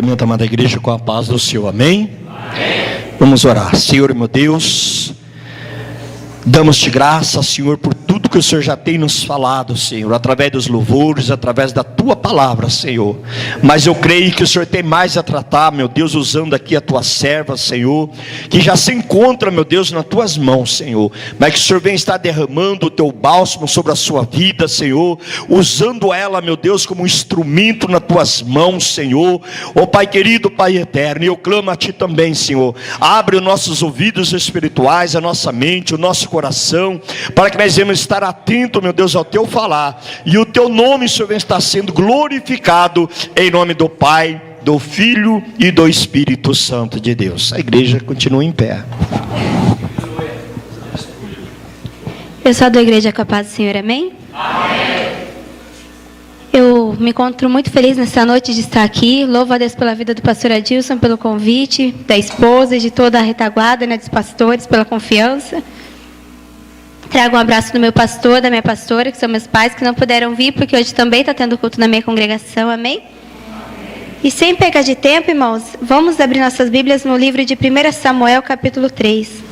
Cumprimento a amada igreja com a paz do Senhor, amém? Vamos orar. Senhor meu Deus, damos-te graça, Senhor, por tudo que o Senhor já tem nos falado, Senhor, através dos louvores, através da tua palavra, Senhor. Mas eu creio que o Senhor tem mais a tratar, meu Deus, usando aqui a tua serva, Senhor, que já se encontra, meu Deus, nas tuas mãos, Senhor. Mas que o Senhor venha estar derramando o teu bálsamo sobre a sua vida, Senhor, usando ela, meu Deus, como um instrumento nas tuas mãos, Senhor. Ó Pai querido, Pai eterno, e eu clamo a ti também, Senhor. Abre os nossos ouvidos espirituais, a nossa mente, o nosso coração, para que nós venhamos estar atentos, meu Deus, ao teu falar, e o teu nome, Senhor, está sendo glorificado, em nome do Pai, do Filho e do Espírito Santo de Deus. A igreja continua em pé. Pessoal da igreja, com a paz do Senhor, amém? Amém. Eu me encontro muito feliz nessa noite de estar aqui. Louvo a Deus pela vida do pastor Adilson, pelo convite, da esposa e de toda a retaguarda, né, dos pastores, pela confiança. Trago um abraço do meu pastor, da minha pastora, que são meus pais, que não puderam vir, porque hoje também está tendo culto na minha congregação, amém? E sem perda de tempo, irmãos, vamos abrir nossas Bíblias no livro de 1 Samuel, capítulo 3.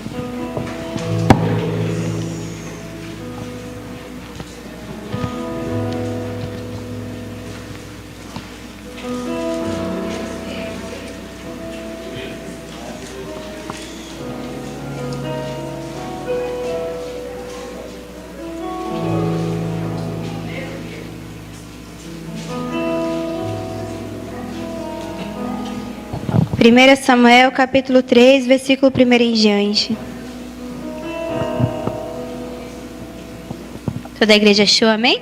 Primeira Samuel, capítulo 3, versículo 1 em diante. Toda a igreja achou, amém?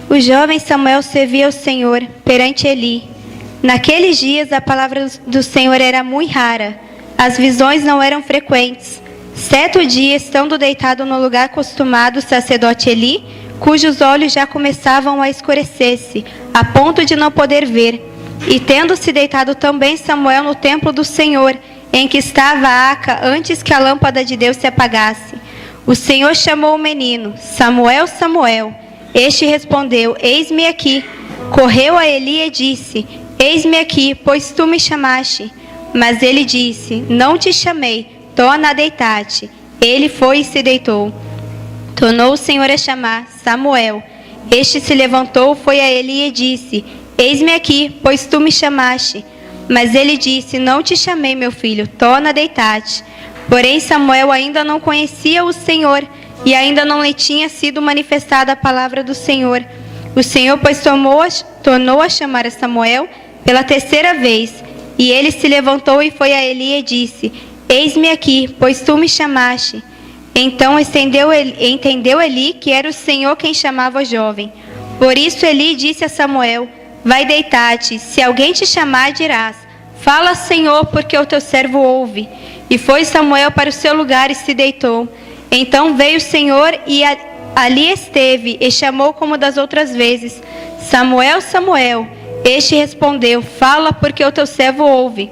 O jovem Samuel servia ao Senhor perante Eli. Naqueles dias a palavra do Senhor era muito rara, as visões não eram frequentes. Certo dia, estando deitado no lugar acostumado, o sacerdote Eli, cujos olhos já começavam a escurecer-se, a ponto de não poder ver, e tendo-se deitado também Samuel no templo do Senhor, em que estava a arca, antes que a lâmpada de Deus se apagasse. O Senhor chamou o menino: Samuel, Samuel. Este respondeu: Eis-me aqui. Correu a Eli e disse: Eis-me aqui, pois tu me chamaste. Mas ele disse: Não te chamei, torna a deitar-te. Ele foi e se deitou. Tornou o Senhor a chamar: Samuel. Este se levantou, foi a Eli e disse: Eis-me aqui, pois tu me chamaste. Mas ele disse: Não te chamei, meu filho, torna a deitar-te. Porém Samuel ainda não conhecia o Senhor, e ainda não lhe tinha sido manifestada a palavra do Senhor. O Senhor, pois, tornou a chamar a Samuel pela terceira vez. E ele se levantou e foi a Eli e disse: Eis-me aqui, pois tu me chamaste. Então entendeu Eli que era o Senhor quem chamava o jovem. Por isso Eli disse a Samuel: Vai deitar-te, se alguém te chamar, dirás: Fala, Senhor, porque o teu servo ouve. E foi Samuel para o seu lugar e se deitou. Então veio o Senhor e ali esteve, e chamou como das outras vezes: Samuel, Samuel. Este respondeu: Fala, porque o teu servo ouve.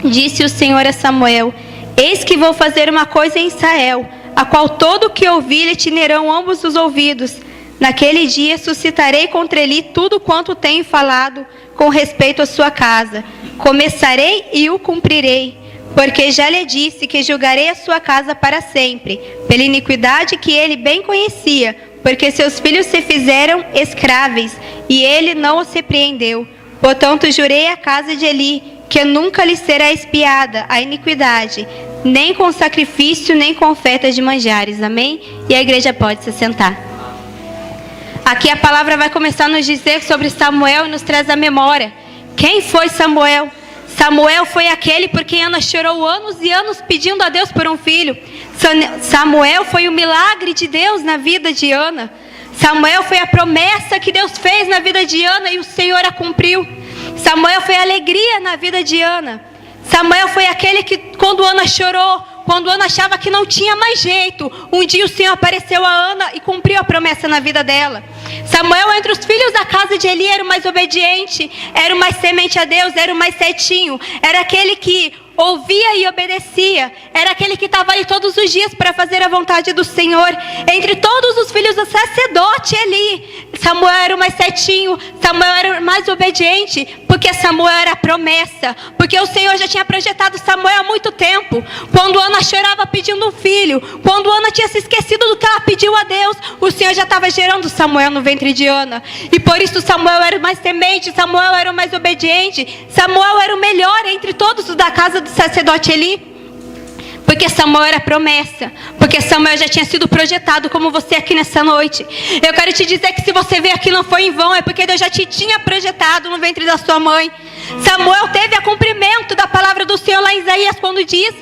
Disse o Senhor a Samuel: Eis que vou fazer uma coisa em Israel, a qual todo o que ouvir lhe tinerão ambos os ouvidos. Naquele dia suscitarei contra ele tudo quanto tenho falado com respeito à sua casa. Começarei e o cumprirei, porque já lhe disse que julgarei a sua casa para sempre, pela iniquidade que ele bem conhecia, porque seus filhos se fizeram escravos, e ele não os repreendeu. Portanto, jurei à casa de Eli, que nunca lhe será expiada a iniquidade, nem com sacrifício, nem com ofertas de manjares. Amém? E a igreja pode se sentar. Aqui a palavra vai começar a nos dizer sobre Samuel e nos traz a memória. Quem foi Samuel? Samuel foi aquele por quem Ana chorou anos e anos pedindo a Deus por um filho. Samuel foi o milagre de Deus na vida de Ana. Samuel foi a promessa que Deus fez na vida de Ana e o Senhor a cumpriu. Samuel foi a alegria na vida de Ana. Samuel foi aquele que, quando Ana chorou, quando Ana achava que não tinha mais jeito, um dia o Senhor apareceu a Ana e cumpriu a promessa na vida dela. Samuel, entre os filhos da casa de Eli, era o mais obediente, era o mais semente a Deus, era o mais certinho, era aquele que ouvia e obedecia. Era aquele que estava ali todos os dias para fazer a vontade do Senhor. Entre todos os filhos do sacerdote Eli, Samuel era o mais certinho, Samuel era o mais obediente, porque Samuel era a promessa, porque o Senhor já tinha projetado Samuel há muito tempo. Quando Ana chorava pedindo um filho, quando Ana tinha se esquecido do que ela pediu a Deus, o Senhor já estava gerando Samuel no ventre de Ana. E por isso Samuel era o mais temente, Samuel era o mais obediente, Samuel era o melhor entre todos os da casa do sacerdote Eli. Porque Samuel era promessa, porque Samuel já tinha sido projetado como você aqui nessa noite. Eu quero te dizer que se você veio aqui não foi em vão, é porque Deus já te tinha projetado no ventre da sua mãe. Samuel teve a cumprimento da palavra do Senhor lá em Isaías, quando diz: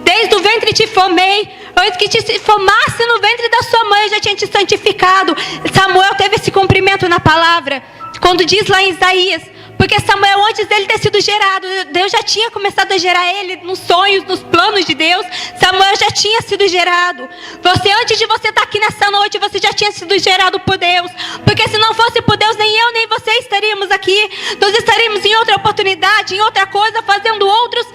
desde o ventre te formei, antes que te formasse no ventre da sua mãe, eu já tinha te santificado. Samuel teve esse cumprimento na palavra, quando diz lá em Isaías. Porque Samuel, antes dele ter sido gerado, Deus já tinha começado a gerar ele nos sonhos, nos planos de Deus. Samuel já tinha sido gerado. Você, antes de você estar aqui nessa noite, você já tinha sido gerado por Deus. Porque se não fosse por Deus, nem eu, nem você estaríamos aqui. Nós estaríamos em outra oportunidade, em outra coisa, fazendo outros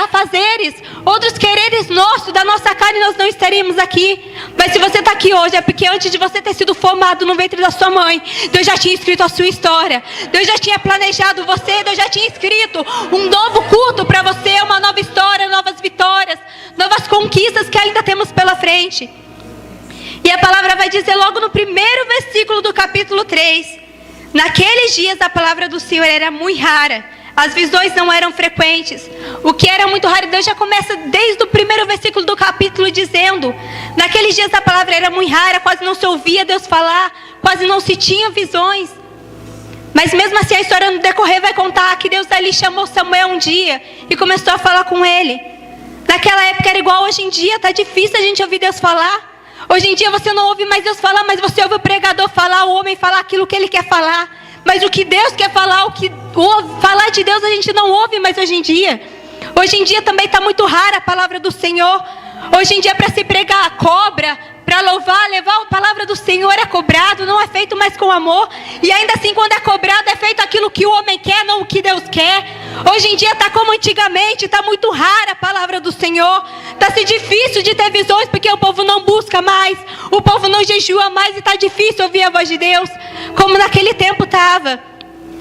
afazeres, outros quereres nossos, da nossa carne, nós não estaríamos aqui. Mas se você está aqui hoje, é porque antes de você ter sido formado no ventre da sua mãe, Deus já tinha escrito a sua história. Deus já tinha planejado você, Deus já tinha escrito um novo culto para você, uma nova história, novas vitórias, novas conquistas que ainda temos pela frente. E a palavra vai dizer logo no primeiro versículo do capítulo 3: naqueles dias a palavra do Senhor era muito rara, as visões não eram frequentes. O que era muito raro, Deus já começa desde o primeiro versículo do capítulo dizendo: naqueles dias a palavra era muito rara, quase não se ouvia Deus falar, quase não se tinha visões. Mas mesmo assim a história no decorrer vai contar que Deus ali chamou Samuel um dia e começou a falar com ele. Naquela época era igual hoje em dia, está difícil a gente ouvir Deus falar. Hoje em dia você não ouve mais Deus falar, mas você ouve o pregador falar, o homem falar aquilo que ele quer falar. Mas o que Deus quer falar, falar de Deus a gente não ouve mais hoje em dia. Hoje em dia também está muito rara a palavra do Senhor. Hoje em dia para se pregar a cobra, para louvar, levar a palavra do Senhor é cobrado, não é feito mais com amor. E ainda assim quando é cobrado é feito aquilo que o homem quer, não o que Deus quer. Hoje em dia está como antigamente, está muito rara a palavra do Senhor. Está se difícil de ter visões porque o povo não busca mais, o povo não jejua mais e está difícil ouvir a voz de Deus, como naquele tempo estava.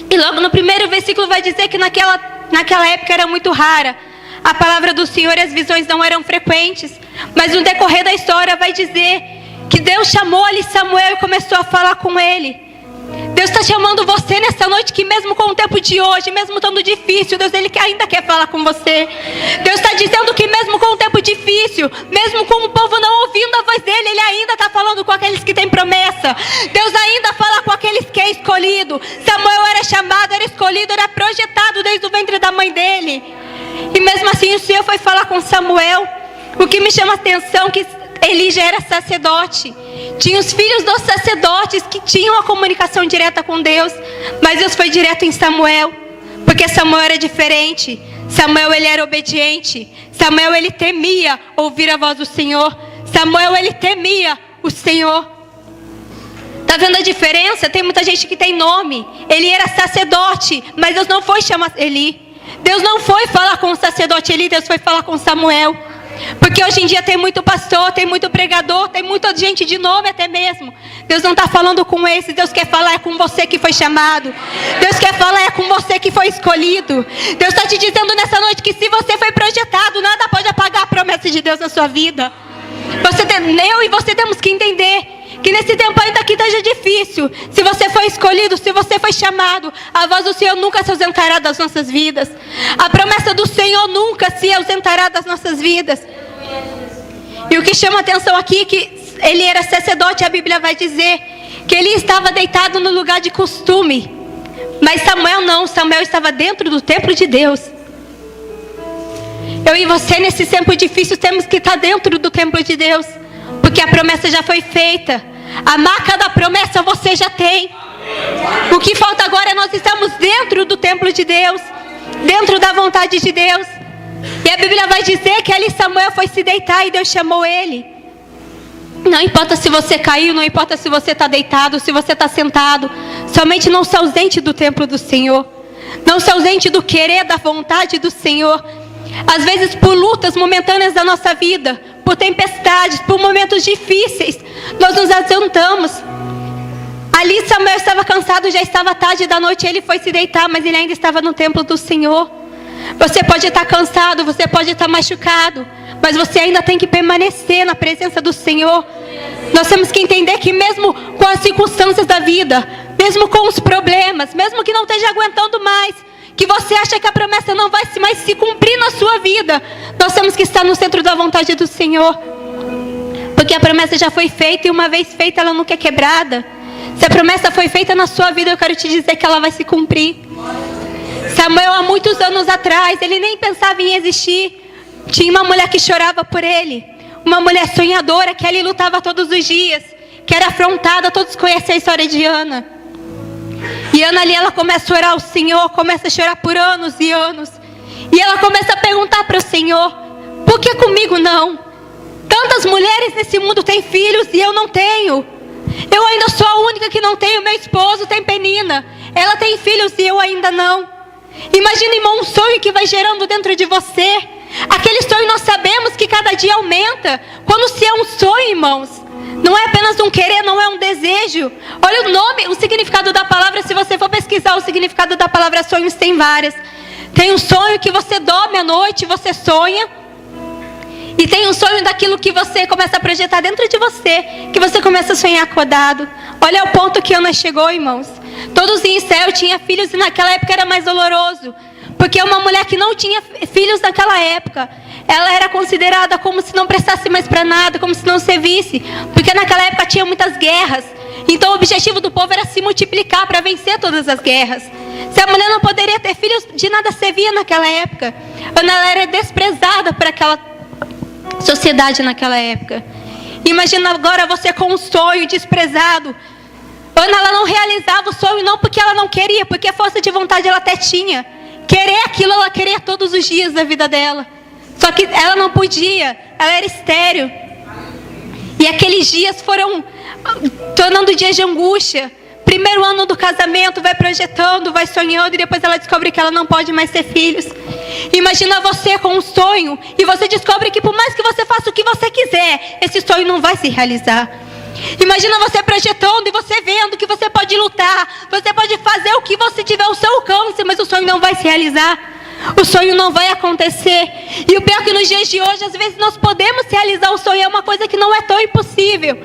E logo no primeiro versículo vai dizer que naquela época era muito rara a palavra do Senhor e as visões não eram frequentes. Mas no decorrer da história vai dizer que Deus chamou ali Samuel e começou a falar com ele. Deus está chamando você nessa noite, que mesmo com o tempo de hoje, mesmo estando difícil, Deus ele ainda quer falar com você. Deus está dizendo que mesmo com o tempo difícil, mesmo com o povo não ouvindo a voz dele, ele ainda está falando com aqueles que têm promessa. Deus ainda fala com aqueles que é escolhido. Samuel era chamado, era escolhido, era projetado desde o ventre da mãe dele. E mesmo assim o Senhor foi falar com Samuel. O que me chama a atenção é que Eli já era sacerdote. Tinha os filhos dos sacerdotes que tinham a comunicação direta com Deus. Mas Deus foi direto em Samuel, porque Samuel era diferente. Samuel ele era obediente. Samuel ele temia ouvir a voz do Senhor. Samuel ele temia o Senhor. Está vendo a diferença? Tem muita gente que tem nome. Ele era sacerdote, mas Deus não foi chamar Eli. Deus não foi falar com o sacerdote Eli, Deus foi falar com Samuel. Porque hoje em dia tem muito pastor, tem muito pregador, tem muita gente de nome até mesmo. Deus não está falando com esses. Deus quer falar é com você que foi chamado. Deus quer falar é com você que foi escolhido. Deus está te dizendo nessa noite que se você foi projetado, nada pode apagar a promessa de Deus na sua vida. Eu e você temos que entender que nesse tempo ainda que esteja difícil, se você foi escolhido, se você foi chamado, a voz do Senhor nunca se ausentará das nossas vidas. A promessa do Senhor nunca se ausentará das nossas vidas. E o que chama a atenção aqui é que ele era sacerdote. A Bíblia vai dizer que ele estava deitado no lugar de costume. Mas Samuel não, Samuel estava dentro do templo de Deus. Eu e você nesse tempo difícil temos que estar dentro do templo de Deus, porque a promessa já foi feita. A marca da promessa você já tem. O que falta agora é nós estamos dentro do templo de Deus, dentro da vontade de Deus. E a Bíblia vai dizer que ali Samuel foi se deitar e Deus chamou ele. Não importa se você caiu, não importa se você está deitado, se você está sentado. Somente não se ausente do templo do Senhor. Não se ausente do querer, da vontade do Senhor. Às vezes por lutas momentâneas da nossa vida, por tempestades, por momentos difíceis, nós nos adiantamos. Ali Samuel estava cansado, já estava tarde da noite, ele foi se deitar, mas ele ainda estava no templo do Senhor. Você pode estar cansado, você pode estar machucado, mas você ainda tem que permanecer na presença do Senhor. Nós temos que entender que mesmo com as circunstâncias da vida, mesmo com os problemas, mesmo que não esteja aguentando mais, que você acha que a promessa não vai mais se cumprir na sua vida, nós temos que estar no centro da vontade do Senhor. Porque a promessa já foi feita, e uma vez feita ela nunca é quebrada. Se a promessa foi feita na sua vida, eu quero te dizer que ela vai se cumprir. Samuel, há muitos anos atrás, ele nem pensava em existir. Tinha uma mulher que chorava por ele, uma mulher sonhadora que ali lutava todos os dias, que era afrontada. Todos conhecem a história de Ana. E Ana ali, ela começa a orar ao Senhor, começa a chorar por anos e anos. E ela começa a perguntar para o Senhor: por que comigo não? Tantas mulheres nesse mundo têm filhos e eu não tenho. Eu ainda sou a única que não tenho. Meu esposo tem Penina, ela tem filhos e eu ainda não. Imagina, irmão, um sonho que vai gerando dentro de você. Aquele sonho nós sabemos que cada dia aumenta. Quando se é um sonho, irmãos, não é apenas um querer, não é um desejo. Olha o nome, o significado da palavra. Se você for pesquisar o significado da palavra sonhos, tem várias. Tem um sonho que você dorme à noite, você sonha. E tem um sonho daquilo que você começa a projetar dentro de você, que você começa a sonhar acordado. Olha o ponto que Ana chegou, irmãos. Todos em Israel tinham filhos, e naquela época era mais doloroso. Porque uma mulher que não tinha filhos naquela época, ela era considerada como se não prestasse mais para nada, como se não servisse. Porque naquela época tinha muitas guerras. Então o objetivo do povo era se multiplicar para vencer todas as guerras. Se a mulher não poderia ter filhos, de nada servia naquela época. Ana, ela era desprezada por aquela sociedade naquela época. Imagina agora você com um sonho desprezado. Ana, ela não realizava o sonho não porque ela não queria, porque a força de vontade ela até tinha. Querer aquilo, ela queria todos os dias da vida dela. Só que ela não podia, ela era estéril. E aqueles dias foram tornando dias de angústia. Primeiro ano do casamento, vai projetando, vai sonhando, e depois ela descobre que ela não pode mais ter filhos. Imagina você com um sonho, e você descobre que por mais que você faça o que você quiser, esse sonho não vai se realizar. Imagina você projetando e você vendo que você pode lutar, você pode fazer o que você tiver ao seu alcance, mas o sonho não vai se realizar. O sonho não vai acontecer. E o pior é que nos dias de hoje, às vezes nós podemos realizar o sonho, é uma coisa que não é tão impossível.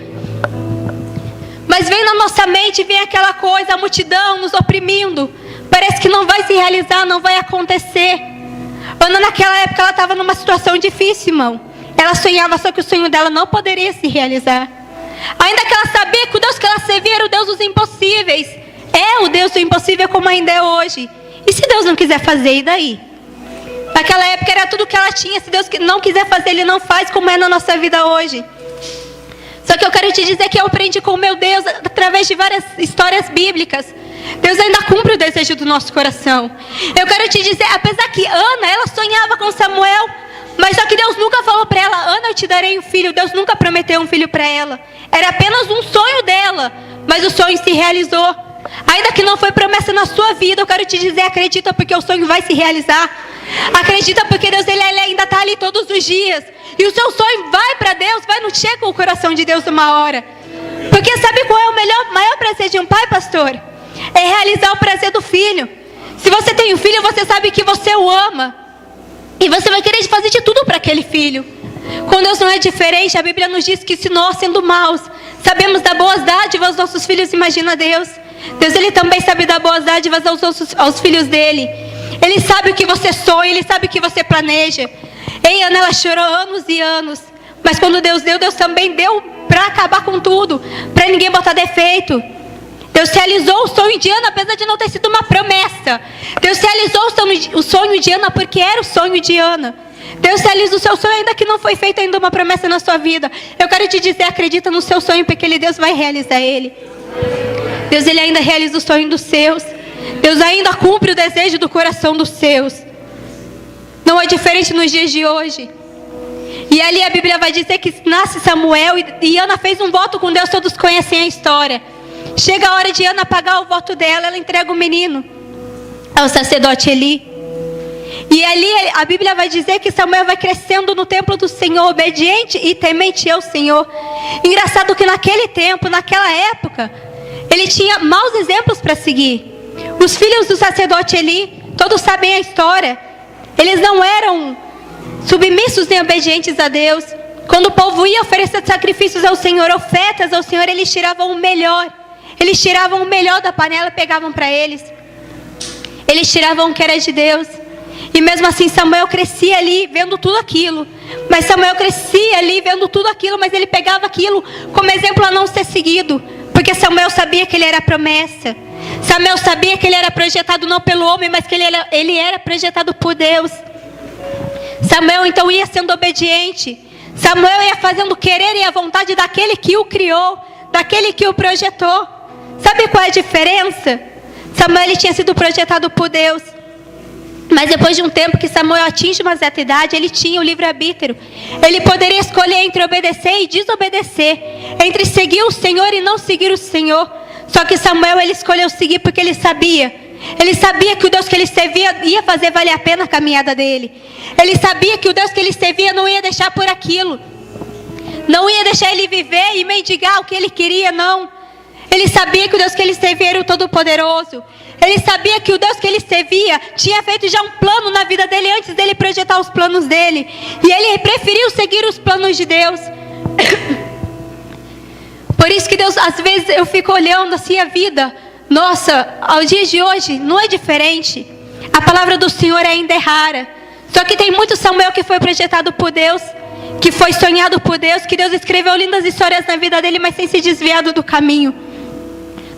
Mas vem na nossa mente, vem aquela coisa, a multidão nos oprimindo. Parece que não vai se realizar, não vai acontecer. Ana, naquela época, ela estava numa situação difícil, irmão. Ela sonhava, só que o sonho dela não poderia se realizar. Ainda que ela sabia que o Deus que ela servia era o Deus dos impossíveis. É o Deus do impossível como ainda é hoje. E se Deus não quiser fazer, e daí? Naquela época era tudo que ela tinha. Se Deus não quiser fazer, Ele não faz, como é na nossa vida hoje. Só que eu quero te dizer que eu aprendi com o meu Deus, através de várias histórias bíblicas. Deus ainda cumpre o desejo do nosso coração. Eu quero te dizer, apesar que Ana, ela sonhava com Samuel, mas só que Deus nunca falou para ela: Ana, eu te darei um filho. Deus nunca prometeu um filho para ela. Era apenas um sonho dela, mas o sonho se realizou. Ainda que não foi promessa na sua vida, eu quero te dizer, acredita, porque o sonho vai se realizar. Acredita, porque Deus ele ainda está ali todos os dias. E o seu sonho vai para Deus, vai no cheio com o coração de Deus uma hora. Porque sabe qual é o maior prazer de um pai, pastor? É realizar o prazer do filho. Se você tem um filho, você sabe que você o ama. E você vai querer fazer de tudo para aquele filho. Com Deus não é diferente. A Bíblia nos diz que se nós, sendo maus, sabemos dar boas dádivas aos nossos filhos, imagina Deus. Deus ele também sabe dar boas dádivas aos filhos dele. Ele sabe o que você sonha, Ele sabe o que você planeja. Ei, Ana, ela chorou anos e anos. Mas quando Deus deu, Deus também deu para acabar com tudo, para ninguém botar defeito. Deus realizou o sonho de Ana, apesar de não ter sido uma promessa. Deus realizou o sonho de Ana porque era o sonho de Ana. Deus realiza o seu sonho ainda que não foi feita ainda uma promessa na sua vida. Eu quero te dizer, acredita no seu sonho, porque Deus vai realizar ele. Deus ele ainda realiza o sonho dos seus. Deus ainda cumpre o desejo do coração dos seus. Não é diferente nos dias de hoje. E ali a Bíblia vai dizer que nasce Samuel e Ana fez um voto com Deus, todos conhecem a história. Chega a hora de Ana pagar o voto dela, ela entrega o menino ao sacerdote Eli. E ali a Bíblia vai dizer que Samuel vai crescendo no templo do Senhor, obediente e temente ao Senhor. Engraçado que naquele tempo, naquela época, ele tinha maus exemplos para seguir. Os filhos do sacerdote Eli, todos sabem a história, eles não eram submissos nem obedientes a Deus. Quando o povo ia oferecer sacrifícios ao Senhor, ofertas ao Senhor, eles tiravam o melhor. Eles tiravam o melhor da panela e pegavam para eles. Eles tiravam o que era de Deus. E mesmo assim Samuel crescia ali vendo tudo aquilo. Mas Samuel crescia ali vendo tudo aquilo, mas ele pegava aquilo como exemplo a não ser seguido. Porque Samuel sabia que ele era a promessa. Samuel sabia que ele era projetado não pelo homem, mas que ele era projetado por Deus. Samuel então ia sendo obediente. Samuel ia fazendo o querer e a vontade daquele que o criou, daquele que o projetou. Sabe qual é a diferença? Samuel ele tinha sido projetado por Deus. Mas depois de um tempo que Samuel atinge uma certa idade, ele tinha o livre-arbítrio. Ele poderia escolher entre obedecer e desobedecer, entre seguir o Senhor e não seguir o Senhor. Só que Samuel ele escolheu seguir porque ele sabia que o Deus que ele servia ia fazer valer a pena a caminhada dele. Ele sabia que o Deus que ele servia não ia deixar por aquilo, não ia deixar ele viver e mendigar o que ele queria, não. Ele sabia que o Deus que ele servia era o Todo-Poderoso. Ele sabia que o Deus que ele servia tinha feito já um plano na vida dele antes dele projetar os planos dele. E ele preferiu seguir os planos de Deus. Por isso que Deus, às vezes eu fico olhando assim a vida. Nossa, ao dia de hoje não é diferente. A palavra do Senhor ainda é rara. Só que tem muito Samuel que foi projetado por Deus, que foi sonhado por Deus, que Deus escreveu lindas histórias na vida dele, mas tem se desviado do caminho.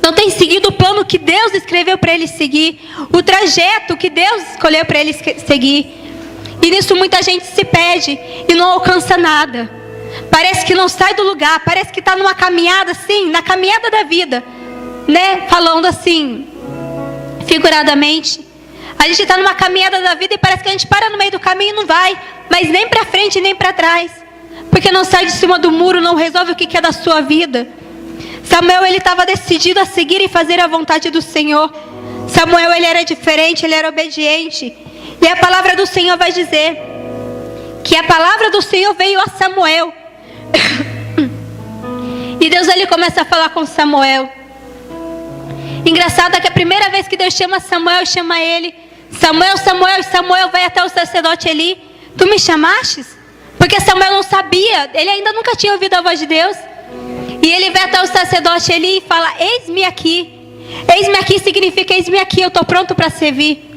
Não tem seguido o plano que Deus escreveu para ele seguir, o trajeto que Deus escolheu para ele seguir. E nisso muita gente se perde e não alcança nada. Parece que não sai do lugar, parece que está numa caminhada assim, na caminhada da vida, né? Falando assim, figuradamente. A gente está numa caminhada da vida e parece que a gente para no meio do caminho e não vai, mas nem para frente nem para trás, porque não sai de cima do muro, não resolve o que é da sua vida. Samuel ele estava decidido a seguir e fazer a vontade do Senhor. Samuel ele era diferente, ele era obediente. E a palavra do Senhor vai dizer que a palavra do Senhor veio a Samuel. E Deus ele começa a falar com Samuel. Engraçado é que a primeira vez que Deus chama Samuel, chama ele: Samuel, Samuel. E Samuel vai até o sacerdote Eli: tu me chamastes? Porque Samuel não sabia, ele ainda nunca tinha ouvido a voz de Deus. E ele vai até o sacerdote Eli e fala: eis-me aqui. Eis-me aqui significa eis-me aqui, eu estou pronto para servir.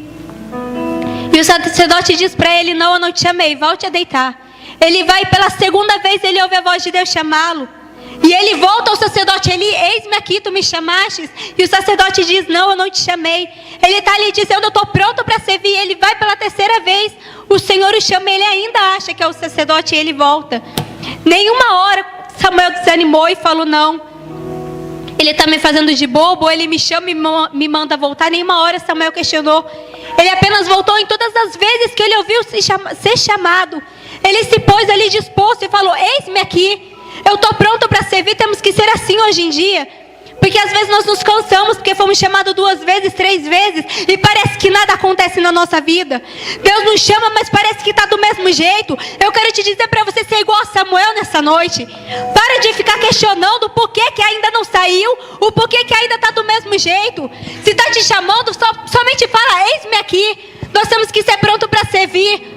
E o sacerdote diz para ele: não, eu não te chamei, volte a deitar. Ele vai pela segunda vez, ele ouve a voz de Deus chamá-lo. E ele volta ao sacerdote Eli: eis-me aqui, tu me chamastes? E o sacerdote diz: não, eu não te chamei. Ele está ali dizendo: eu estou pronto para servir. Ele vai pela terceira vez, o Senhor o chama, ele ainda acha que é o sacerdote e ele volta. Nenhuma hora Samuel desanimou e falou: não, ele está me fazendo de bobo, ele me chama e me manda voltar. Nenhuma hora Samuel questionou. Ele apenas voltou em todas as vezes que ele ouviu ser chamado. Ele se pôs ali disposto e falou: eis-me aqui, eu estou pronto para servir. Temos que ser assim hoje em dia. Porque às vezes nós nos cansamos porque fomos chamados 2 vezes, 3 vezes e parece que nada acontece na nossa vida. Deus nos chama, mas parece que está do mesmo jeito. Eu quero te dizer para você ser igual a Samuel nessa noite. Para de ficar questionando o porquê que ainda não saiu, o porquê que ainda está do mesmo jeito. Se está te chamando, somente fala: eis-me aqui. Nós temos que ser pronto para servir.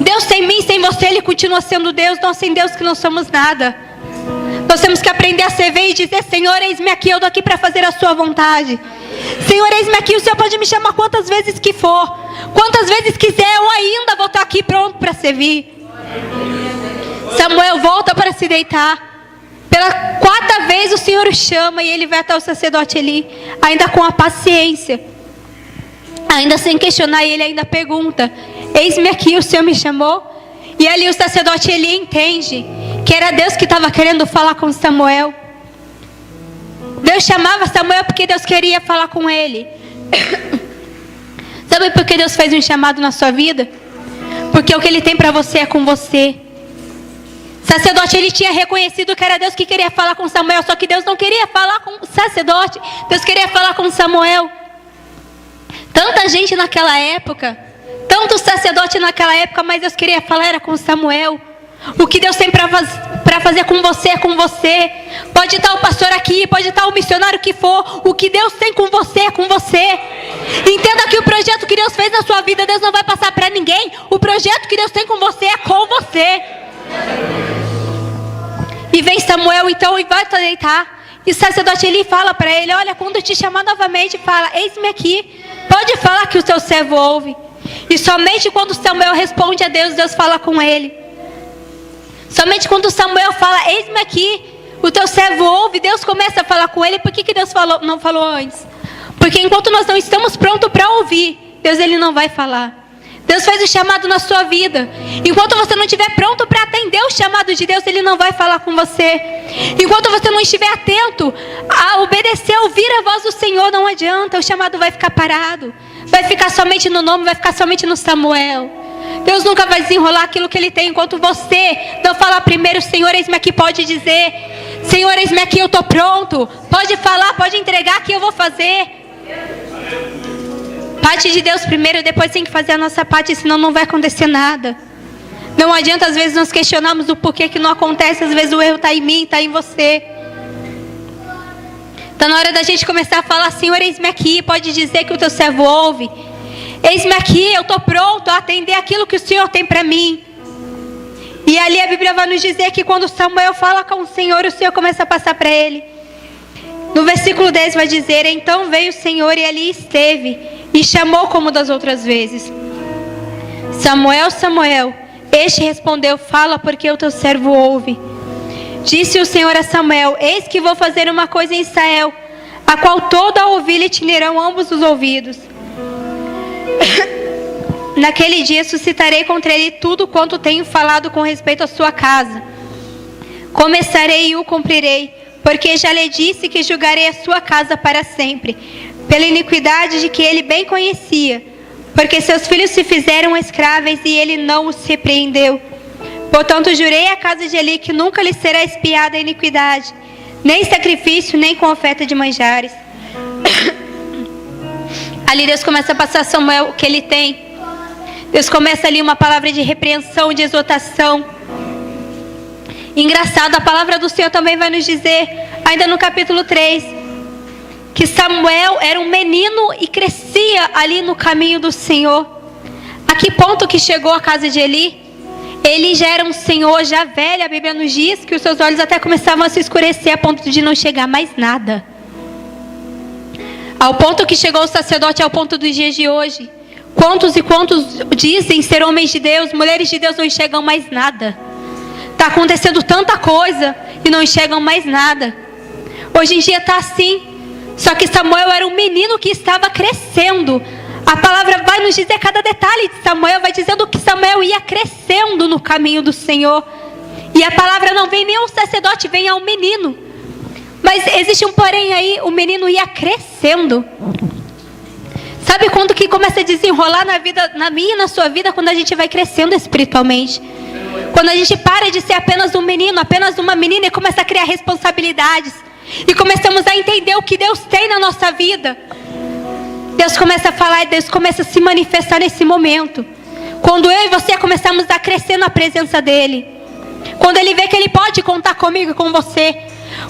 Deus sem mim, sem você, Ele continua sendo Deus. Nós sem Deus que não somos nada. Nós temos que aprender a servir e dizer: Senhor, eis-me aqui, eu estou aqui para fazer a sua vontade. Senhor, eis-me aqui, o Senhor pode me chamar quantas vezes que for, quantas vezes quiser, eu ainda vou estar aqui pronto para servir. Samuel volta para se deitar. Pela 4ª vez o Senhor o chama e ele vai até o sacerdote Eli, ainda com a paciência, ainda sem questionar, e ele ainda pergunta: eis-me aqui, o Senhor me chamou? E ali o sacerdote Eli entende que era Deus que estava querendo falar com Samuel. Deus chamava Samuel porque Deus queria falar com ele. Sabe por que Deus fez um chamado na sua vida? Porque o que Ele tem para você é com você. O sacerdote ele tinha reconhecido que era Deus que queria falar com Samuel, só que Deus não queria falar com o sacerdote, Deus queria falar com Samuel. Tanta gente naquela época tanto sacerdote naquela época, mas Deus queria falar era com Samuel. O que Deus tem para fazer com você é com você. Pode estar o pastor aqui, pode estar o missionário que for. O que Deus tem com você é com você. Entenda que o projeto que Deus fez na sua vida, Deus não vai passar para ninguém. O projeto que Deus tem com você é com você. E vem Samuel então e vai deitar. E o sacerdote Eli fala para ele: olha, quando te chamar novamente, fala: eis-me aqui. Pode falar que o teu servo ouve. E somente quando Samuel responde a Deus, Deus fala com ele. Somente quando Samuel fala: eis-me aqui, o teu servo ouve, Deus começa a falar com ele. Por que Deus não falou antes? Porque enquanto nós não estamos prontos para ouvir, Deus ele não vai falar. Deus faz o chamado na sua vida. Enquanto você não estiver pronto para atender o chamado de Deus, Ele não vai falar com você. Enquanto você não estiver atento a obedecer, a ouvir a voz do Senhor, não adianta. O chamado vai ficar parado. Vai ficar somente no nome, vai ficar somente no Samuel. Deus nunca vai desenrolar aquilo que Ele tem enquanto você não falar primeiro: Senhor, eis-me aqui. Pode dizer: Senhor, eis-me aqui, eu estou pronto. Pode falar, pode entregar que eu vou fazer. Parte de Deus primeiro, depois tem que fazer a nossa parte, senão não vai acontecer nada. Não adianta, às vezes, nós questionarmos o porquê que não acontece. Às vezes o erro está em mim, está em você. Está na hora da gente começar a falar: Senhor, eis-me aqui. Pode dizer que o teu servo ouve. Eis-me aqui, eu estou pronto a atender aquilo que o Senhor tem para mim. E ali a Bíblia vai nos dizer que quando Samuel fala com o Senhor começa a passar para ele. No versículo 10 vai dizer: então veio o Senhor e ali esteve, e chamou como das outras vezes: Samuel, Samuel. Este respondeu: fala, porque o teu servo ouve. Disse o Senhor a Samuel: eis que vou fazer uma coisa em Israel, a qual toda a ouvir te tirarão ambos os ouvidos. Naquele dia suscitarei contra ele tudo quanto tenho falado com respeito à sua casa. Começarei e o cumprirei, porque já lhe disse que julgarei a sua casa para sempre, pela iniquidade de que ele bem conhecia, porque seus filhos se fizeram escravos e ele não os repreendeu. Portanto, jurei à casa de Eli que nunca lhe será expiada a iniquidade, nem sacrifício, nem com oferta de manjares. Ali Deus começa a passar Samuel o que ele tem. Deus começa ali uma palavra de repreensão, de exortação. Engraçado, a palavra do Senhor também vai nos dizer, ainda no capítulo 3, que Samuel era um menino e crescia ali no caminho do Senhor. A que ponto que chegou a casa de Eli? Ele já era um senhor, já velho. A Bíblia nos diz que os seus olhos até começavam a se escurecer a ponto de não chegar mais nada. Ao ponto que chegou o sacerdote, ao ponto dos dias de hoje. Quantos e quantos dizem ser homens de Deus, mulheres de Deus, não enxergam mais nada. Está acontecendo tanta coisa e não enxergam mais nada. Hoje em dia está assim. Só que Samuel era um menino que estava crescendo. A palavra vai nos dizer cada detalhe de Samuel. Vai dizendo que Samuel ia crescendo no caminho do Senhor. E a palavra não vem nem ao sacerdote, vem ao menino. Mas existe um porém aí, o menino ia crescendo. Sabe quando que começa a desenrolar na vida, na minha e na sua vida? Quando a gente vai crescendo espiritualmente. Quando a gente para de ser apenas um menino, apenas uma menina, e começa a criar responsabilidades. E começamos a entender o que Deus tem na nossa vida. Deus começa a falar e Deus começa a se manifestar nesse momento. Quando eu e você começamos a crescer na presença dEle. Quando Ele vê que Ele pode contar comigo e com você.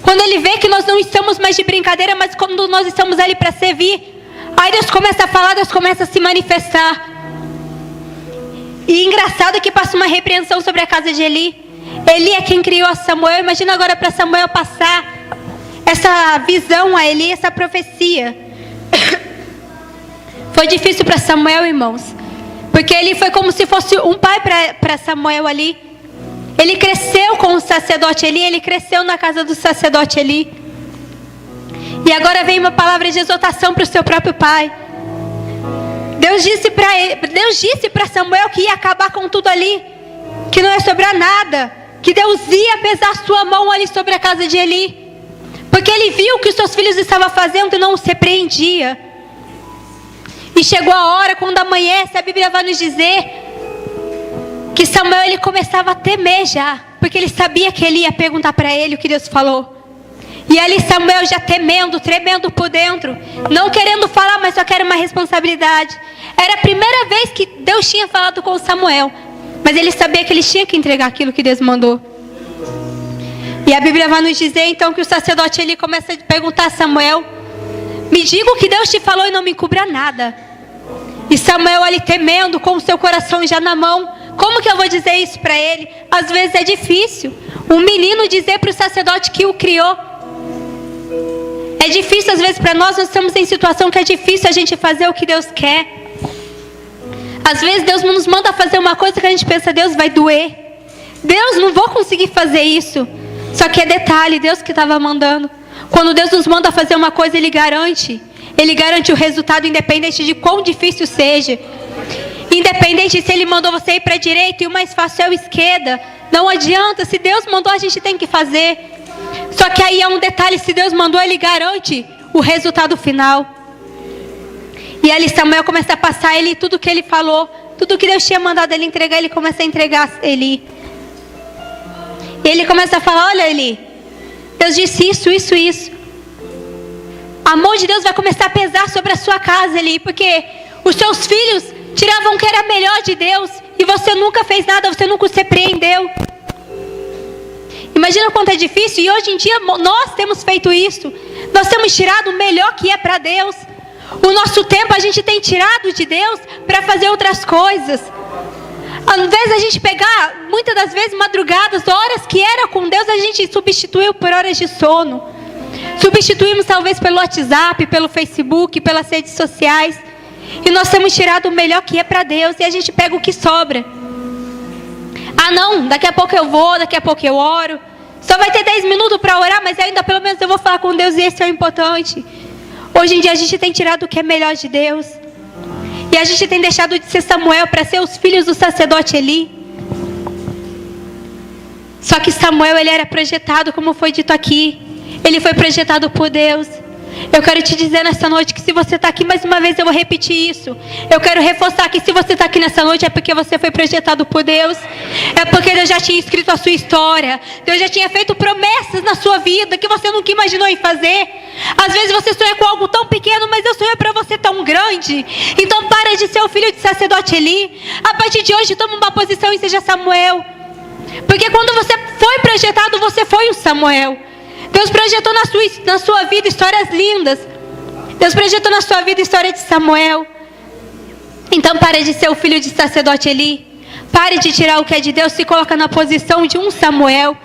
Quando Ele vê que nós não estamos mais de brincadeira, mas quando nós estamos ali para servir. Aí Deus começa a falar, Deus começa a se manifestar. E engraçado é que passa uma repreensão sobre a casa de Eli. Eli é quem criou a Samuel. Imagina agora para Samuel passar essa visão a Eli, essa profecia. Foi difícil para Samuel, irmãos. Porque ele foi como se fosse um pai para Samuel ali. Ele cresceu com o sacerdote Eli, ele cresceu na casa do sacerdote Eli. E agora vem uma palavra de exortação para o seu próprio pai. Deus disse para Samuel que ia acabar com tudo ali, que não ia sobrar nada, que Deus ia pesar sua mão ali sobre a casa de Eli, porque ele viu o que os seus filhos estavam fazendo e não os repreendia. E chegou a hora, quando amanhece, a Bíblia vai nos dizer que Samuel ele começava a temer já, porque ele sabia que ele ia perguntar para ele o que Deus falou. E ali Samuel já temendo, tremendo por dentro, não querendo falar, mas só quer uma responsabilidade. Era a primeira vez que Deus tinha falado com Samuel. Mas ele sabia que ele tinha que entregar aquilo que Deus mandou. E a Bíblia vai nos dizer então que o sacerdote ele começa a perguntar a Samuel: me diga o que Deus te falou e não me encubra nada. E Samuel ali temendo, com o seu coração já na mão: como que eu vou dizer isso para ele? Às vezes é difícil um menino dizer para o sacerdote que o criou. É difícil às vezes para nós estamos em situação que é difícil a gente fazer o que Deus quer. Às vezes Deus nos manda fazer uma coisa que a gente pensa: Deus, vai doer. Deus, não vou conseguir fazer isso. Só que é detalhe, Deus que estava mandando. Quando Deus nos manda fazer uma coisa, Ele garante o resultado, independente de quão difícil seja. Independente se Ele mandou você ir para a direita e o mais fácil é a esquerda. Não adianta, se Deus mandou, a gente tem que fazer. Só que aí é um detalhe: se Deus mandou, Ele garante o resultado final. E ali Samuel começa a passar ele tudo que ele falou, tudo que Deus tinha mandado ele entregar, ele começa a entregar Eli. E ele começa a falar: olha, Eli, Deus disse isso, isso, isso. A mão de Deus vai começar a pesar sobre a sua casa, Eli, porque os seus filhos tiravam o que era melhor de Deus e você nunca fez nada, você nunca se repreendeu. Imagina quanto é difícil. E hoje em dia nós temos feito isso. Nós temos tirado o melhor que é para Deus. O nosso tempo a gente tem tirado de Deus para fazer outras coisas. Ao invés de a gente pegar, muitas das vezes, madrugadas, horas que era com Deus, a gente substituiu por horas de sono. Substituímos talvez pelo WhatsApp, pelo Facebook, pelas redes sociais. E nós temos tirado o melhor que é para Deus e a gente pega o que sobra. Ah não, daqui a pouco eu vou, daqui a pouco eu oro. Só vai ter 10 minutos para orar, mas ainda pelo menos eu vou falar com Deus e esse é o importante. Hoje em dia a gente tem tirado o que é melhor de Deus. E a gente tem deixado de ser Samuel para ser os filhos do sacerdote Eli. Só que Samuel, ele era projetado, como foi dito aqui. Ele foi projetado por Deus. Eu quero te dizer nessa noite que se você está aqui, mais uma vez eu vou repetir isso. Eu quero reforçar que se você está aqui nessa noite é porque você foi projetado por Deus. É porque Deus já tinha escrito a sua história. Deus já tinha feito promessas na sua vida que você nunca imaginou em fazer. Às vezes você sonha com algo tão pequeno, mas Deus sonha para você tão grande. Então para de ser o filho de sacerdote Eli. A partir de hoje toma uma posição e seja Samuel. Porque quando você foi projetado, você foi o Samuel. Deus projetou na sua vida histórias lindas. Deus projetou na sua vida a história de Samuel. Então pare de ser o filho de sacerdote Eli. Pare de tirar o que é de Deus, se coloca na posição de um Samuel.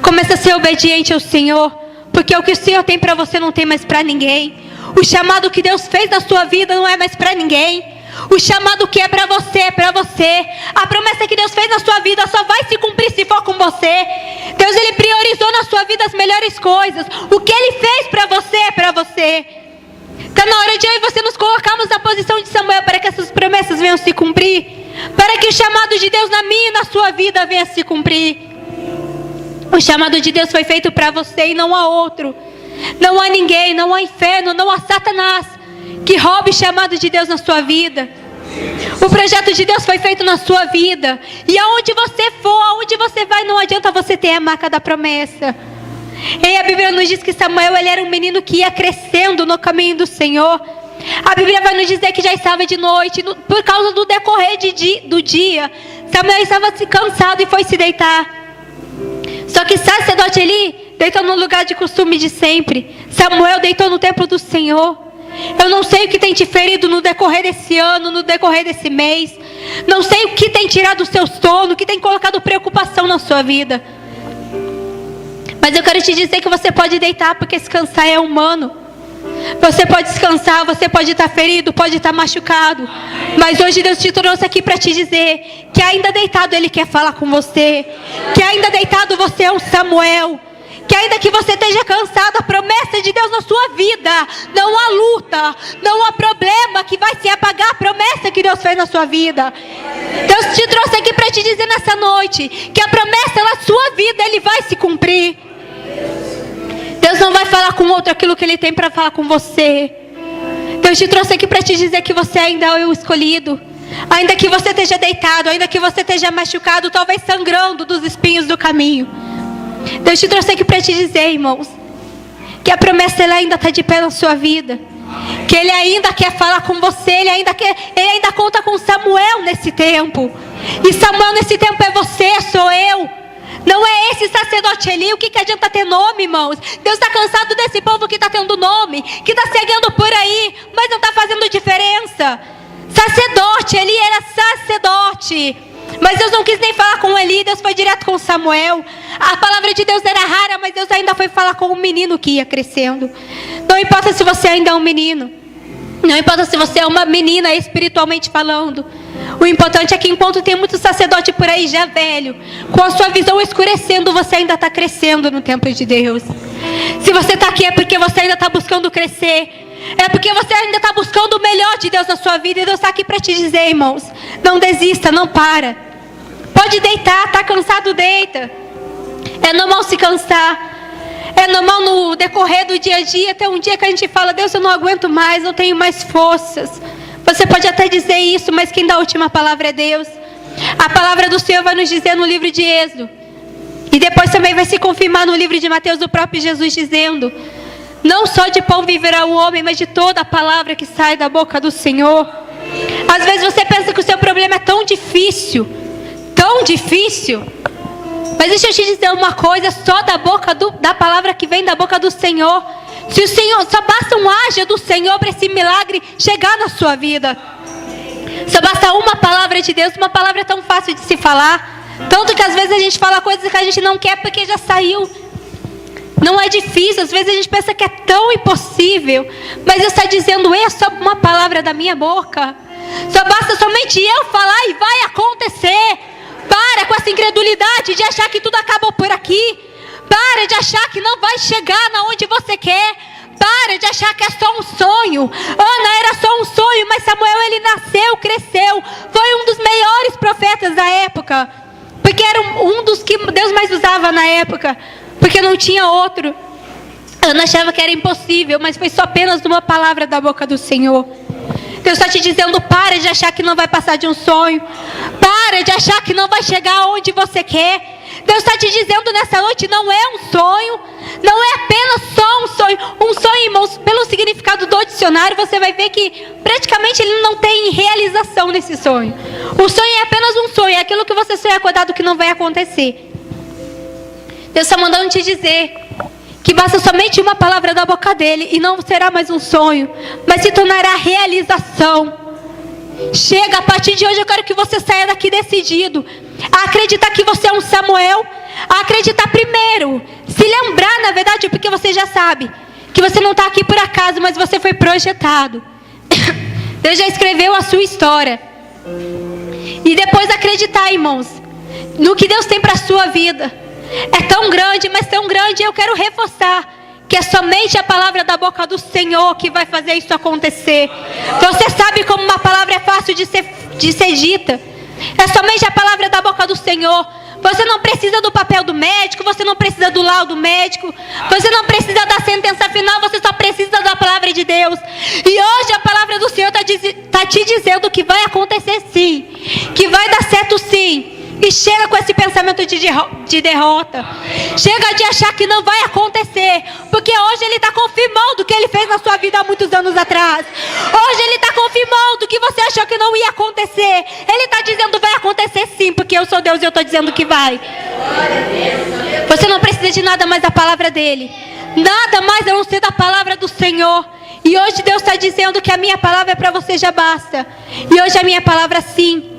Começa a ser obediente ao Senhor. Porque o que o Senhor tem para você não tem mais para ninguém. O chamado que Deus fez na sua vida não é mais para ninguém. O chamado que é para você, é para você. A promessa que Deus fez na sua vida só vai se cumprir se for com você. Deus, Ele priorizou na sua vida as melhores coisas. O que Ele fez para você é para você. Está na hora de eu e você nos colocarmos na posição de Samuel para que essas promessas venham se cumprir. Para que o chamado de Deus na minha e na sua vida venha se cumprir. O chamado de Deus foi feito para você e não há outro. Não há ninguém, não há inferno, não há Satanás que roube o chamado de Deus na sua vida. O projeto de Deus foi feito na sua vida. E aonde você for, aonde você vai, não adianta você ter a marca da promessa. E a Bíblia nos diz que Samuel, ele era um menino que ia crescendo no caminho do Senhor. A Bíblia vai nos dizer que já estava de noite, por causa do decorrer do dia. Samuel estava cansado e foi se deitar. Só que sacerdote Eli deitou no lugar de costume de sempre. Samuel deitou no templo do Senhor. Eu não sei o que tem te ferido no decorrer desse ano, no decorrer desse mês. Não sei o que tem tirado o seu sono, o que tem colocado preocupação na sua vida. Mas eu quero te dizer que você pode deitar, porque descansar é humano. Você pode descansar, você pode estar ferido, pode estar machucado. Mas hoje Deus te trouxe aqui para te dizer que ainda deitado Ele quer falar com você. Que ainda deitado você é um Samuel. Que ainda que você esteja cansado, a promessa de Deus na sua vida, não há luta, não há problema que vai se apagar a promessa que Deus fez na sua vida. Deus te trouxe aqui para te dizer nessa noite que a promessa na sua vida, Ele vai se cumprir. Deus não vai falar com outro aquilo que Ele tem para falar com você. Deus te trouxe aqui para te dizer que você ainda é o escolhido. Ainda que você esteja deitado, ainda que você esteja machucado, talvez sangrando dos espinhos do caminho. Deus te trouxe aqui para te dizer, irmãos, que a promessa ela ainda está de pé na sua vida. Que Ele ainda quer falar com você. Ele ainda conta com Samuel nesse tempo. E Samuel nesse tempo é você, sou eu. Não é esse sacerdote ali. O que adianta ter nome, irmãos? Deus está cansado desse povo que está tendo nome, que está seguindo por aí, mas não está fazendo diferença. Sacerdote, Eli era sacerdote, mas Deus não quis nem falar com Eli. Deus foi direto com Samuel. A palavra de Deus era rara, mas Deus ainda foi falar com um menino que ia crescendo. Não importa se você ainda é um menino, não importa se você é uma menina espiritualmente falando. O importante é que enquanto tem muito sacerdote por aí já velho, com a sua visão escurecendo, você ainda está crescendo no templo de Deus. Se você está aqui é porque você ainda está buscando crescer. É porque você ainda está buscando o melhor de Deus na sua vida. E Deus está aqui para te dizer, irmãos, não desista, não para. Pode deitar, está cansado, deita. É normal se cansar. É normal no decorrer do dia a dia. Até um dia que a gente fala, Deus, eu não aguento mais, não tenho mais forças. Você pode até dizer isso, mas quem dá a última palavra é Deus. A palavra do Senhor vai nos dizer no livro de Êxodo. E depois também vai se confirmar no livro de Mateus, o próprio Jesus dizendo: não só de pão viverá o homem, mas de toda a palavra que sai da boca do Senhor. Às vezes você pensa que o seu problema é tão difícil. Mas deixa eu te dizer uma coisa, só da palavra que vem da boca do Senhor. Se o Senhor, só basta um haja do Senhor para esse milagre chegar na sua vida. Só basta uma palavra de Deus, uma palavra tão fácil de se falar. Tanto que às vezes a gente fala coisas que a gente não quer porque já saiu. Não é difícil, às vezes a gente pensa que é tão impossível. Mas Deus está dizendo, é só uma palavra da minha boca. Só basta somente eu falar e vai acontecer. Para com essa incredulidade de achar que tudo acabou por aqui. Para de achar que não vai chegar na onde você quer. Para de achar que é só um sonho. Ana era só um sonho, mas Samuel, ele nasceu, cresceu. Foi um dos melhores profetas da época. Porque era um dos que Deus mais usava na época. Porque não tinha outro. Ana achava que era impossível, mas foi só apenas uma palavra da boca do Senhor. Deus está te dizendo, para de achar que não vai passar de um sonho. Para de achar que não vai chegar aonde você quer. Deus está te dizendo nessa noite, não é um sonho. Não é apenas só um sonho. Um sonho, irmãos, pelo significado do dicionário, você vai ver que praticamente ele não tem realização nesse sonho. O sonho é apenas um sonho. É aquilo que você sonha acordado que não vai acontecer. Deus está mandando te dizer que basta somente uma palavra da boca dele e não será mais um sonho, mas se tornará realização. Chega, a partir de hoje eu quero que você saia daqui decidido a acreditar que você é um Samuel, a acreditar primeiro, se lembrar na verdade, porque você já sabe que você não está aqui por acaso, mas você foi projetado. Deus já escreveu a sua história. E depois acreditar, irmãos, no que Deus tem para a sua vida. É tão grande, mas tão grande, eu quero reforçar que é somente a palavra da boca do Senhor que vai fazer isso acontecer. Você sabe como uma palavra é fácil de ser dita. É somente a palavra da boca do Senhor. Você não precisa do papel do médico, você não precisa do laudo médico, você não precisa da sentença final, você só precisa da palavra de Deus. E hoje a palavra do Senhor está te dizendo que vai acontecer sim, que vai dar certo sim. E chega com esse pensamento de derrota. Chega de achar que não vai acontecer. Porque hoje ele está confirmando o que ele fez na sua vida há muitos anos atrás. Hoje ele está confirmando o que você achou que não ia acontecer. Ele está dizendo vai acontecer sim, porque eu sou Deus e eu estou dizendo que vai. Você não precisa de nada mais da palavra dele. Nada mais a não ser da palavra do Senhor. E hoje Deus está dizendo que a minha palavra para você já basta. E hoje a minha palavra sim.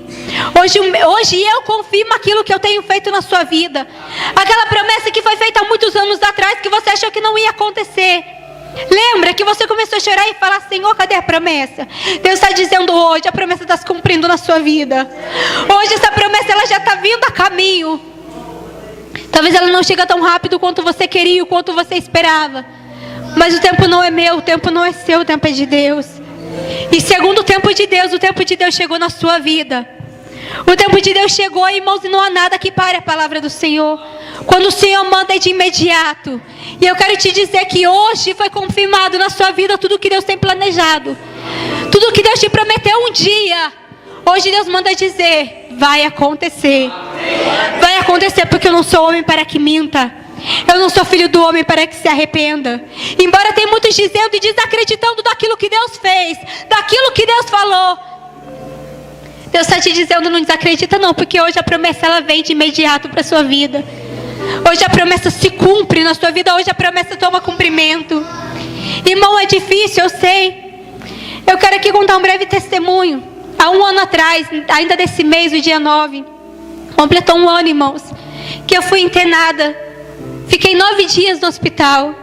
Hoje eu confirmo aquilo que eu tenho feito na sua vida. Aquela promessa que foi feita há muitos anos atrás, que você achou que não ia acontecer. Lembra que você começou a chorar e falar, Senhor, cadê a promessa? Deus está dizendo hoje, a promessa está se cumprindo na sua vida. Hoje essa promessa ela já está vindo a caminho. Talvez ela não chegue tão rápido quanto você queria, quanto você esperava. Mas o tempo não é meu, o tempo não é seu, o tempo é de Deus. E segundo o tempo de Deus chegou na sua vida. O tempo de Deus chegou, irmãos, e não há nada que pare a palavra do Senhor. Quando o Senhor manda é de imediato. E eu quero te dizer que hoje foi confirmado na sua vida tudo que Deus tem planejado. Tudo que Deus te prometeu um dia. Hoje Deus manda dizer, vai acontecer. Vai acontecer porque eu não sou homem para que minta. Eu não sou filho do homem para que se arrependa. Embora tenha muitos dizendo e desacreditando daquilo que Deus fez, daquilo que Deus falou. Deus está te dizendo, não desacredita não, porque hoje a promessa ela vem de imediato para a sua vida. Hoje a promessa se cumpre na sua vida, hoje a promessa toma cumprimento. Irmão, é difícil, eu sei. Eu quero aqui contar um breve testemunho. Há 1 ano atrás, ainda desse mês, o dia 9, completou 1 ano, irmãos, que eu fui internada. Fiquei 9 dias no hospital.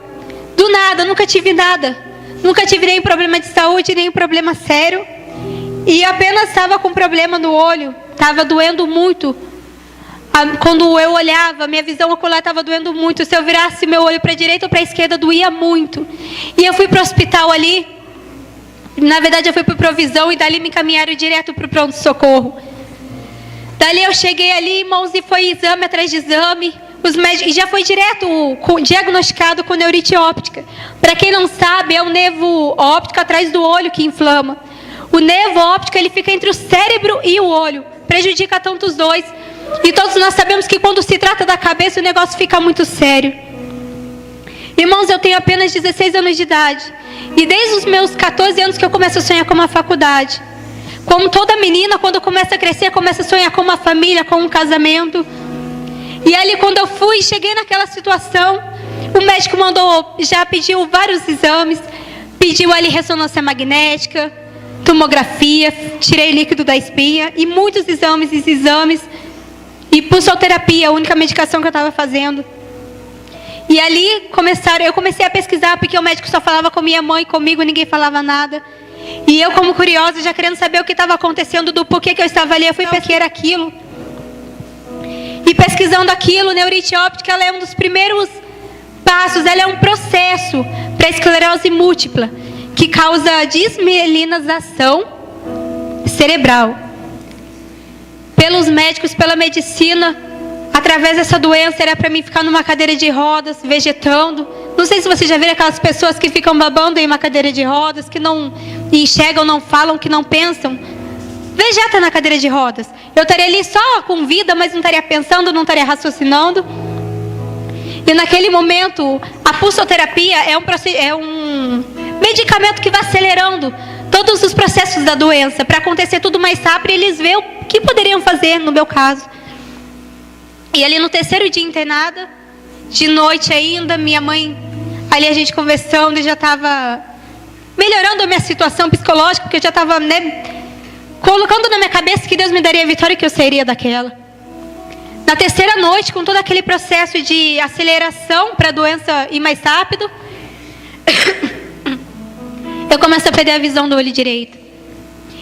Do nada, nunca tive nada. Nunca tive nenhum problema de saúde, nenhum problema sério. E apenas estava com problema no olho. Estava doendo muito. Quando eu olhava, minha visão ocular estava doendo muito. Se eu virasse meu olho para a direita ou para a esquerda, doía muito. E eu fui para o hospital ali. Na verdade, eu fui para provisão e dali me encaminharam direto para o pronto-socorro. Dali eu cheguei ali, irmãos, e foi exame atrás de exame. Os médicos, e já foi direto diagnosticado com neurite óptica. Para quem não sabe, é o nervo óptico atrás do olho que inflama. O nervo óptico ele fica entre o cérebro e o olho. Prejudica tanto os dois. E todos nós sabemos que quando se trata da cabeça, o negócio fica muito sério. Irmãos, eu tenho apenas 16 anos de idade. E desde os meus 14 anos que eu começo a sonhar com uma faculdade. Como toda menina, quando começa a crescer, começa a sonhar com uma família, com um casamento. E ali quando eu fui, cheguei naquela situação, o médico já pediu vários exames. Pediu ali ressonância magnética, tomografia, tirei líquido da espinha e muitos exames. E pulsoterapia, a única medicação que eu estava fazendo. E ali eu comecei a pesquisar, porque o médico só falava com minha mãe, comigo ninguém falava nada. E eu, como curiosa, já querendo saber o que estava acontecendo, do porquê que eu estava ali, eu fui pesquisar aquilo. E pesquisando aquilo, neurite óptica, ela é um dos primeiros passos, ela é um processo para esclerose múltipla, que causa desmielinização cerebral. Pelos médicos, pela medicina, através dessa doença, era para mim ficar numa cadeira de rodas, vegetando. Não sei se vocês já viram aquelas pessoas que ficam babando em uma cadeira de rodas, que não enxergam, não falam, que não pensam. Vegeta na cadeira de rodas. Eu estaria ali só com vida, mas não estaria pensando, não estaria raciocinando. E naquele momento, a pulsoterapia é um medicamento que vai acelerando todos os processos da doença, para acontecer tudo mais rápido e eles veem o que poderiam fazer, no meu caso. E ali no 3º dia internada, de noite ainda, minha mãe, ali a gente conversando, e já estava melhorando a minha situação psicológica, porque eu já estava, colocando na minha cabeça que Deus me daria a vitória e que eu sairia daquela. Na 3ª noite, com todo aquele processo de aceleração para a doença ir mais rápido, eu começo a perder a visão do olho direito.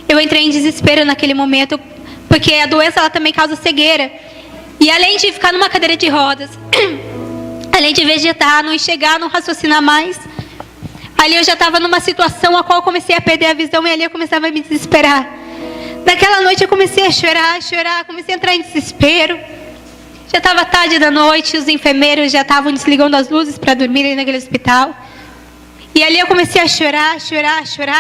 Eu entrei em desespero naquele momento, porque a doença ela também causa cegueira. E além de ficar numa cadeira de rodas, além de vegetar, não enxergar, não raciocinar mais, ali eu já estava numa situação a qual eu comecei a perder a visão e ali eu começava a me desesperar. Naquela noite eu comecei a chorar, comecei a entrar em desespero. Já estava tarde da noite, os enfermeiros já estavam desligando as luzes para dormirem naquele hospital. E ali eu comecei a chorar,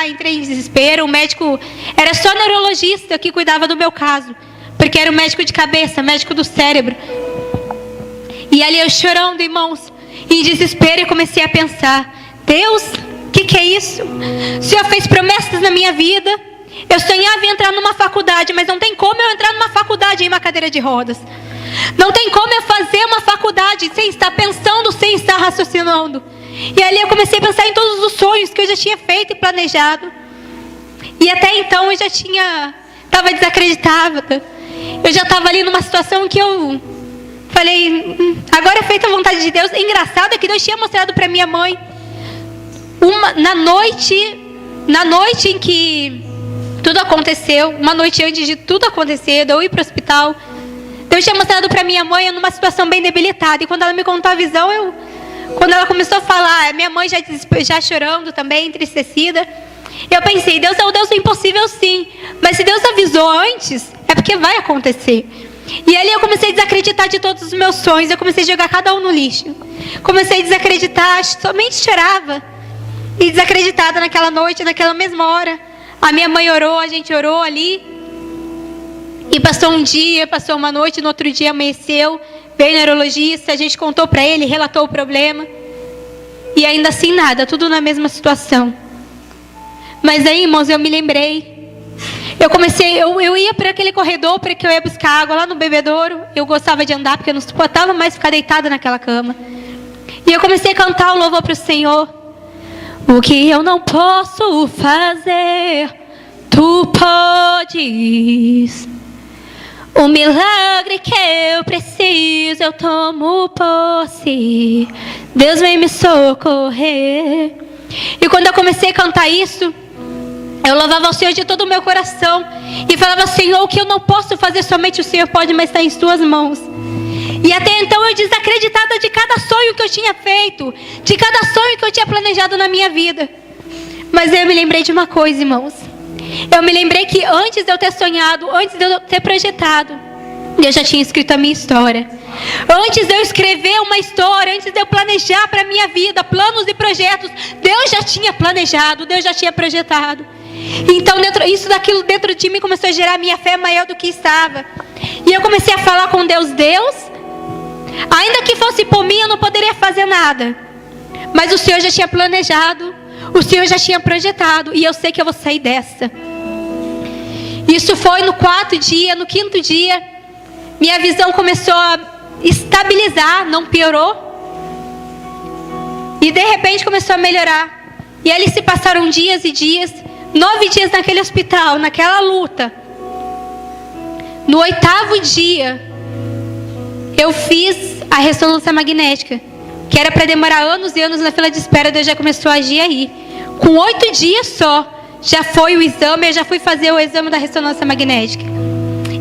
entrei em desespero. O médico era só neurologista que cuidava do meu caso, porque era o médico de cabeça, médico do cérebro. E ali eu chorando, irmãos, em desespero, eu comecei a pensar: Deus, o que é isso? O Senhor fez promessas na minha vida. Eu sonhava em entrar numa faculdade, mas não tem como eu entrar numa faculdade em uma cadeira de rodas. Não tem como eu fazer uma faculdade sem estar pensando, sem estar raciocinando. E ali eu comecei a pensar em todos os sonhos que eu já tinha feito e planejado. E até então eu já estava desacreditada. Eu já estava ali numa situação que eu falei: agora é feita a vontade de Deus. Engraçado é que Deus tinha mostrado para minha mãe, na noite em que tudo aconteceu, uma noite antes de tudo acontecer, de eu ir para o hospital, Deus tinha mostrado para minha mãe eu numa situação bem debilitada. E quando ela me contou a visão, quando ela começou a falar, minha mãe já chorando também, entristecida, eu pensei: Deus é o Deus do impossível, sim, mas se Deus avisou antes, é porque vai acontecer. E ali eu comecei a desacreditar de todos os meus sonhos. Eu comecei a jogar cada um no lixo. Comecei a desacreditar, somente chorava. E desacreditada naquela noite, naquela mesma hora, a minha mãe orou, a gente orou ali. E passou um dia, passou uma noite, no outro dia amanheceu, Veio o neurologista, a gente contou para ele, relatou o problema. E ainda assim nada, tudo na mesma situação. Mas aí, irmãos, eu me lembrei. Eu ia para aquele corredor, porque eu ia buscar água lá no bebedouro. Eu gostava de andar, porque eu não suportava mais ficar deitada naquela cama. E eu comecei a cantar o louvor para o Senhor. O que eu não posso fazer, tu podes. O milagre que eu preciso, eu tomo posse. Deus vem me socorrer. E quando eu comecei a cantar isso, eu louvava ao Senhor de todo o meu coração. E falava: Senhor, o que eu não posso fazer, somente o Senhor pode, mas está em suas mãos. E até então eu desacreditada de cada sonho que eu tinha feito, de cada sonho que eu tinha planejado na minha vida. Mas eu me lembrei de uma coisa, irmãos. Eu me lembrei que antes de eu ter sonhado, antes de eu ter projetado, Deus já tinha escrito a minha história. Antes de eu escrever uma história, antes de eu planejar para a minha vida, planos e projetos, Deus já tinha planejado, Deus já tinha projetado. Então isso daquilo dentro de mim começou a gerar minha fé maior do que estava. E eu comecei a falar com Deus: Deus, ainda que fosse por mim, eu não poderia fazer nada. Mas o Senhor já tinha planejado, o Senhor já tinha projetado, e eu sei que eu vou sair dessa. Isso foi no 4º dia, no 5º dia, minha visão começou a estabilizar, não piorou. E de repente começou a melhorar. E ali se passaram dias e dias, 9 dias naquele hospital, naquela luta. No 8º dia, eu fiz a ressonância magnética, que era para demorar anos e anos na fila de espera. Deus já começou a agir aí. Com 8 dias só, já foi o exame, eu já fui fazer o exame da ressonância magnética.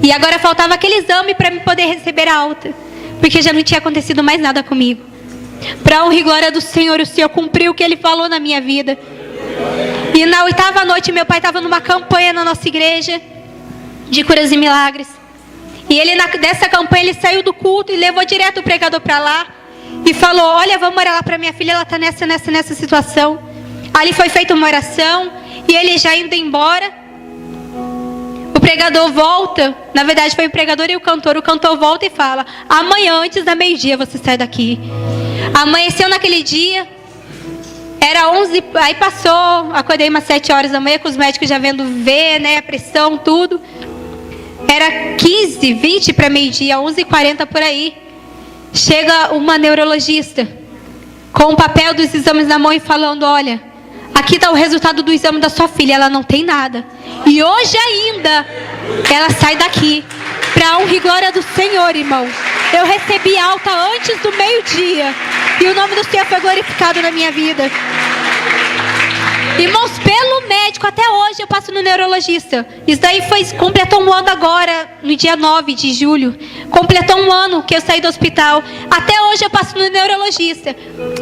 E agora faltava aquele exame para me poder receber a alta, porque já não tinha acontecido mais nada comigo. Para honra e glória do Senhor, o Senhor cumpriu o que Ele falou na minha vida. E na 8ª noite, meu pai estava numa campanha na nossa igreja de curas e milagres. E ele, dessa campanha, ele saiu do culto e levou direto o pregador para lá e falou: olha, vamos orar lá para minha filha, ela está nessa situação. Ali foi feita uma oração, e ele já indo embora, o pregador volta. Na verdade foi o pregador e o cantor volta e fala: amanhã antes da meio-dia você sai daqui. Amanheceu naquele dia, era 11, aí passou, acordei umas 7 horas da manhã com os médicos já vendo ver, né, a pressão, tudo. Era 15, 20 para meio-dia, 11h40 por aí. Chega uma neurologista com o papel dos exames na mão e falando: olha, aqui está o resultado do exame da sua filha, ela não tem nada. E hoje ainda ela sai daqui. Para a honra e glória do Senhor, irmão. Eu recebi alta antes do meio-dia. E o nome do Senhor foi glorificado na minha vida. Irmãos, pelo médico, até hoje eu passo no neurologista. Isso daí completou um ano agora, no dia 9 de julho. Completou um ano que eu saí do hospital. Até hoje eu passo no neurologista,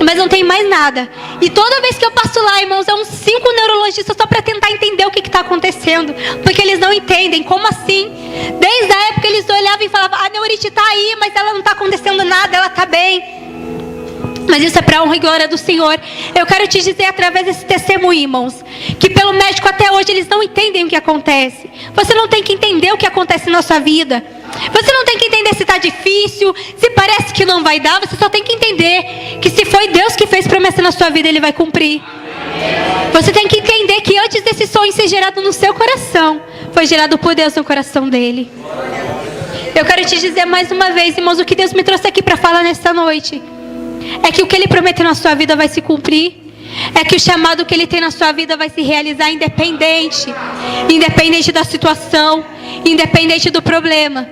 mas não tem mais nada. E toda vez que eu passo lá, irmãos, é uns 5 neurologistas só para tentar entender o que está acontecendo. Porque eles não entendem, como assim? Desde a época eles olhavam e falavam: a neurite está aí, mas ela não está acontecendo nada, ela está bem. Mas isso é para a honra e glória do Senhor. Eu quero te dizer através desse testemunho, irmãos, que pelo médico até hoje eles não entendem o que acontece. Você não tem que entender o que acontece na sua vida. Você não tem que entender se está difícil, se parece que não vai dar. Você só tem que entender que se foi Deus que fez promessa na sua vida, Ele vai cumprir. Você tem que entender que antes desse sonho ser gerado no seu coração, foi gerado por Deus no coração dele. Eu quero te dizer mais uma vez, irmãos, o que Deus me trouxe aqui para falar nesta noite é que o que Ele prometeu na sua vida vai se cumprir. É que o chamado que Ele tem na sua vida vai se realizar independente da situação, independente do problema.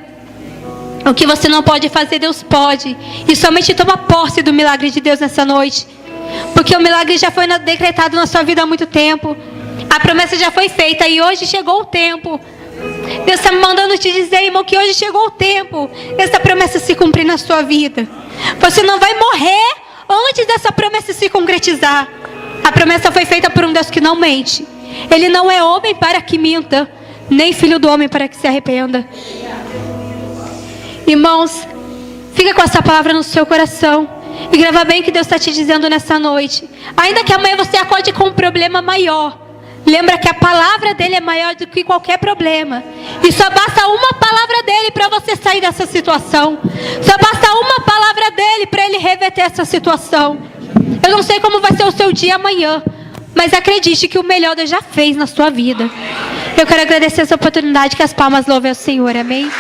O que você não pode fazer, Deus pode. E somente toma posse do milagre de Deus nessa noite. Porque o milagre já foi decretado na sua vida há muito tempo. A promessa já foi feita e hoje chegou o tempo. Deus está me mandando te dizer, irmão, que hoje chegou o tempo dessa promessa se cumprir na sua vida. Você não vai morrer antes dessa promessa se concretizar. A promessa foi feita por um Deus que não mente. Ele não é homem para que minta, nem filho do homem para que se arrependa. Irmãos, fica com essa palavra no seu coração e grava bem o que Deus está te dizendo nessa noite. Ainda que amanhã você acorde com um problema maior, lembra que a palavra dele é maior do que qualquer problema. E só basta uma palavra dele para você sair dessa situação. Só basta uma reverter essa situação. Eu não sei como vai ser o seu dia amanhã, mas acredite que o melhor Deus já fez na sua vida. Eu quero agradecer essa oportunidade, que as palmas louvem ao Senhor, amém?